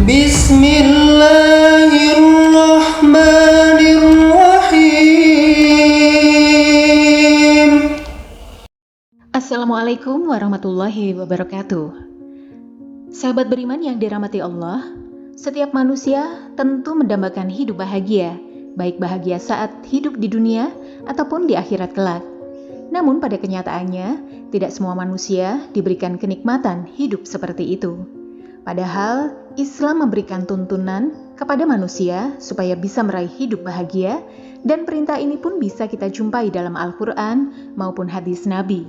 Bismillahirrahmanirrahim. Assalamualaikum warahmatullahi wabarakatuh. Sahabat beriman yang dirahmati Allah, setiap manusia tentu mendambakan hidup bahagia, baik bahagia saat hidup di dunia ataupun di akhirat kelak. Namun pada kenyataannya, tidak semua manusia diberikan kenikmatan hidup seperti itu. Padahal Islam memberikan tuntunan kepada manusia supaya bisa meraih hidup bahagia, dan perintah ini pun bisa kita jumpai dalam Al-Quran maupun hadis Nabi.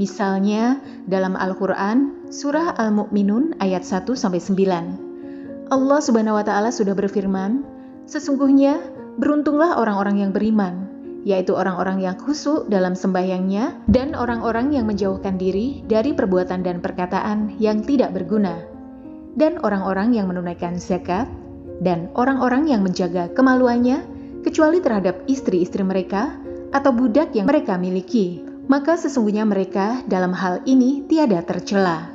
Misalnya dalam Al-Quran, surah Al-Mu'minun ayat 1-9. Allah Subhanahu wa Ta'ala sudah berfirman, "Sesungguhnya beruntunglah orang-orang yang beriman, yaitu orang-orang yang khusyuk dalam sembahyangnya dan orang-orang yang menjauhkan diri dari perbuatan dan perkataan yang tidak berguna, dan orang-orang yang menunaikan zakat, dan orang-orang yang menjaga kemaluannya, kecuali terhadap istri-istri mereka atau budak yang mereka miliki. Maka sesungguhnya mereka dalam hal ini tiada tercela.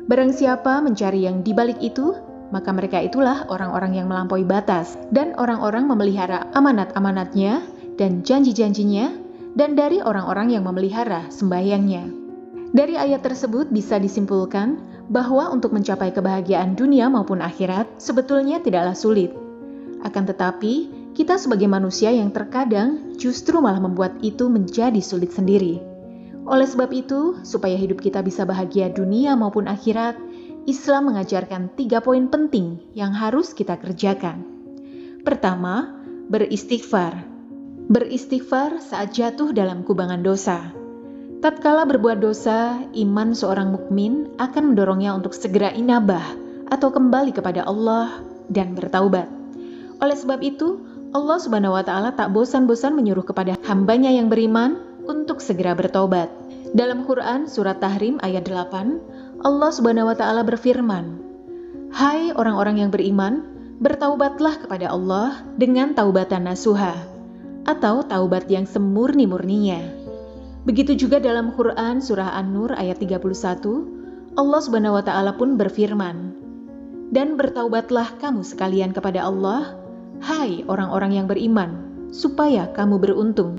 Barang siapa mencari yang dibalik itu, maka mereka itulah orang-orang yang melampaui batas, dan orang-orang memelihara amanat-amanatnya dan janji-janjinya, dan dari orang-orang yang memelihara sembahyangnya." Dari ayat tersebut bisa disimpulkan bahwa untuk mencapai kebahagiaan dunia maupun akhirat sebetulnya tidaklah sulit. Akan tetapi, kita sebagai manusia yang terkadang justru malah membuat itu menjadi sulit sendiri. Oleh sebab itu, supaya hidup kita bisa bahagia dunia maupun akhirat, Islam mengajarkan 3 poin penting yang harus kita kerjakan. Pertama, beristighfar. Beristighfar saat jatuh dalam kubangan dosa. Tatkala berbuat dosa, iman seorang mukmin akan mendorongnya untuk segera inabah atau kembali kepada Allah dan bertaubat. Oleh sebab itu, Allah Subhanahu wa Ta'ala tak bosan-bosan menyuruh kepada hambanya yang beriman untuk segera bertaubat. Dalam Quran surat Tahrim ayat 8, Allah Subhanahu wa Ta'ala berfirman, "Hai orang-orang yang beriman, bertaubatlah kepada Allah dengan taubatan nasuha," atau taubat yang semurni-murninya. Begitu juga dalam Quran surah An-Nur ayat 31, Allah Subhanahu wa Ta'ala pun berfirman, "Dan bertaubatlah kamu sekalian kepada Allah, hai orang-orang yang beriman, supaya kamu beruntung."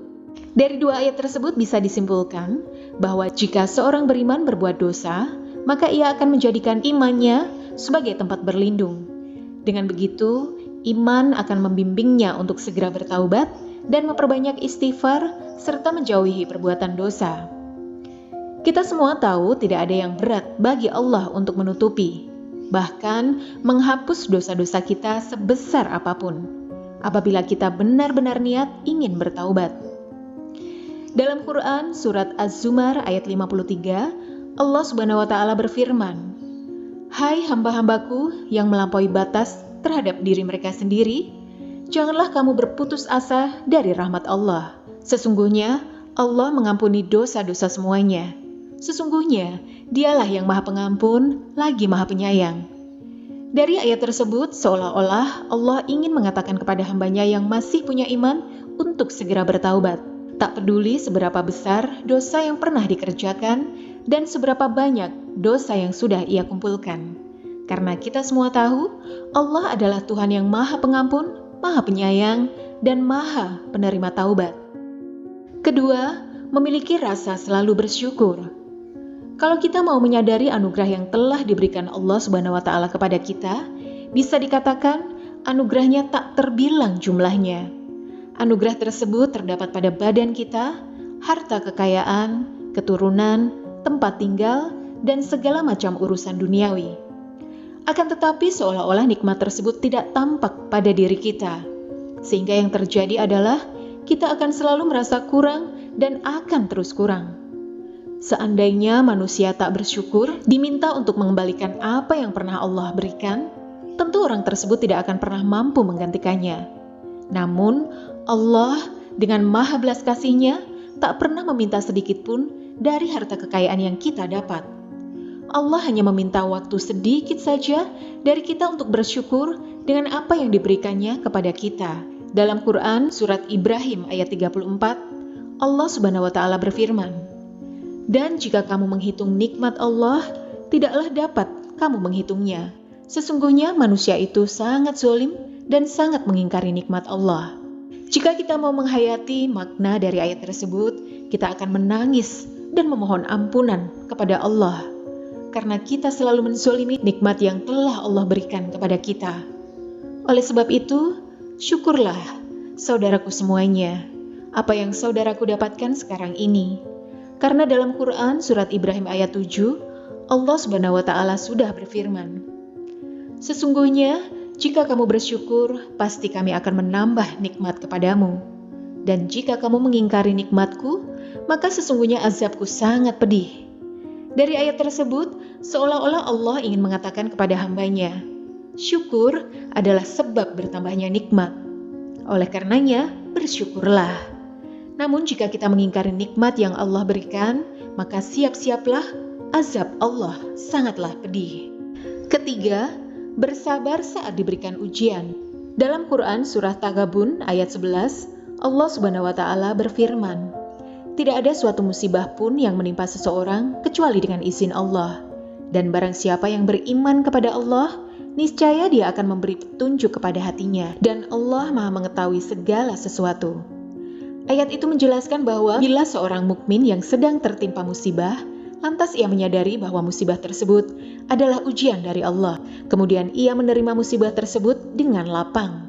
Dari 2 ayat tersebut bisa disimpulkan bahwa jika seorang beriman berbuat dosa, maka ia akan menjadikan imannya sebagai tempat berlindung. Dengan begitu, iman akan membimbingnya untuk segera bertaubat dan memperbanyak istighfar serta menjauhi perbuatan dosa. Kita semua tahu tidak ada yang berat bagi Allah untuk menutupi, bahkan menghapus dosa-dosa kita sebesar apapun, apabila kita benar-benar niat ingin bertaubat. Dalam Quran surat Az-Zumar ayat 53, Allah Subhanahu wa Ta'ala berfirman, "Hai hamba-hambaku yang melampaui batas terhadap diri mereka sendiri, janganlah kamu berputus asa dari rahmat Allah. Sesungguhnya Allah mengampuni dosa-dosa semuanya. Sesungguhnya Dialah yang Maha Pengampun lagi Maha Penyayang." Dari ayat tersebut seolah-olah Allah ingin mengatakan kepada hambanya yang masih punya iman untuk segera bertaubat. Tak peduli seberapa besar dosa yang pernah dikerjakan dan seberapa banyak dosa yang sudah ia kumpulkan. Karena kita semua tahu Allah adalah Tuhan yang Maha Pengampun, Maha Penyayang, dan Maha Penerima Taubat. Kedua, memiliki rasa selalu bersyukur. Kalau kita mau menyadari anugerah yang telah diberikan Allah Subhanahu wa Ta'ala kepada kita, bisa dikatakan anugerahnya tak terbilang jumlahnya. Anugerah tersebut terdapat pada badan kita, harta kekayaan, keturunan, tempat tinggal, dan segala macam urusan duniawi. Akan tetapi seolah-olah nikmat tersebut tidak tampak pada diri kita, sehingga yang terjadi adalah kita akan selalu merasa kurang dan akan terus kurang. Seandainya manusia tak bersyukur, diminta untuk mengembalikan apa yang pernah Allah berikan, tentu orang tersebut tidak akan pernah mampu menggantikannya. Namun, Allah dengan maha belas kasih-Nya tak pernah meminta sedikit pun dari harta kekayaan yang kita dapat. Allah hanya meminta waktu sedikit saja dari kita untuk bersyukur dengan apa yang diberikannya kepada kita. Dalam Quran surat Ibrahim ayat 34, Allah Subhanahu wa Ta'ala berfirman, "Dan jika kamu menghitung nikmat Allah, tidaklah dapat kamu menghitungnya. Sesungguhnya manusia itu sangat zalim dan sangat mengingkari nikmat Allah. Jika kita mau menghayati makna dari ayat tersebut, kita akan menangis dan memohon ampunan kepada Allah, karena kita selalu menzalimi nikmat yang telah Allah berikan kepada kita. Oleh sebab itu, syukurlah saudaraku semuanya, apa yang saudaraku dapatkan sekarang ini. Karena dalam Quran surat Ibrahim ayat 7, Allah Subhanahu wa taala sudah berfirman, "Sesungguhnya jika kamu bersyukur, pasti kami akan menambah nikmat kepadamu. Dan jika kamu mengingkari nikmatku, maka sesungguhnya azabku sangat pedih." Dari ayat tersebut, seolah-olah Allah ingin mengatakan kepada hambanya, syukur adalah sebab bertambahnya nikmat. Oleh karenanya, bersyukurlah. Namun jika kita mengingkari nikmat yang Allah berikan, maka siap-siaplah azab Allah sangatlah pedih. Ketiga, bersabar saat diberikan ujian. Dalam Quran surah Taghabun ayat 11, Allah Subhanahu wa taala berfirman, "Tidak ada suatu musibah pun yang menimpa seseorang kecuali dengan izin Allah. Dan barang siapa yang beriman kepada Allah, niscaya dia akan memberi petunjuk kepada hatinya, dan Allah Maha mengetahui segala sesuatu." Ayat itu menjelaskan bahwa bila seorang mukmin yang sedang tertimpa musibah, lantas ia menyadari bahwa musibah tersebut adalah ujian dari Allah. Kemudian ia menerima musibah tersebut dengan lapang,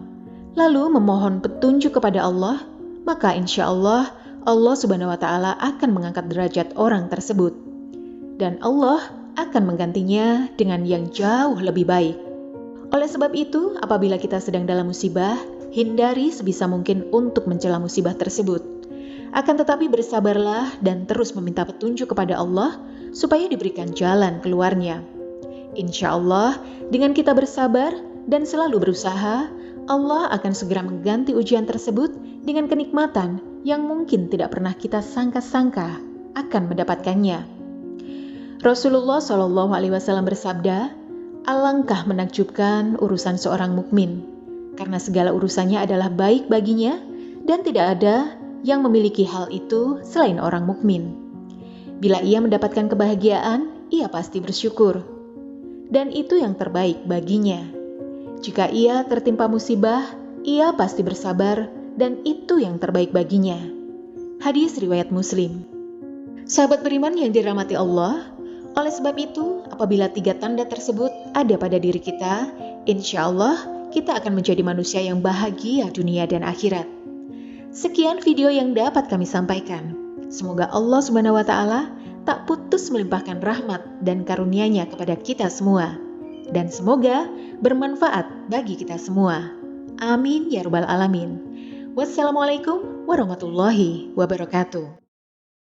lalu memohon petunjuk kepada Allah, maka insya Allah, Allah Subhanahu wa taala akan mengangkat derajat orang tersebut. Dan Allah akan menggantinya dengan yang jauh lebih baik. Oleh sebab itu, apabila kita sedang dalam musibah, hindari sebisa mungkin untuk mencela musibah tersebut. Akan tetapi bersabarlah dan terus meminta petunjuk kepada Allah supaya diberikan jalan keluarnya. Insya Allah, dengan kita bersabar dan selalu berusaha, Allah akan segera mengganti ujian tersebut dengan kenikmatan yang mungkin tidak pernah kita sangka-sangka akan mendapatkannya. Rasulullah SAW bersabda, "Alangkah menakjubkan urusan seorang mukmin, karena segala urusannya adalah baik baginya dan tidak ada yang memiliki hal itu selain orang mukmin. Bila ia mendapatkan kebahagiaan, ia pasti bersyukur, dan itu yang terbaik baginya. Jika ia tertimpa musibah, ia pasti bersabar, dan itu yang terbaik baginya." Hadis riwayat Muslim. Sahabat beriman yang dirahmati Allah, oleh sebab itu, apabila 3 tanda tersebut ada pada diri kita, insya Allah kita akan menjadi manusia yang bahagia dunia dan akhirat. Sekian video yang dapat kami sampaikan. Semoga Allah Subhanahu wa taala tak putus melimpahkan rahmat dan karunia-Nya kepada kita semua. Dan semoga bermanfaat bagi kita semua. Amin ya rabbal alamin. Wassalamualaikum warahmatullahi wabarakatuh.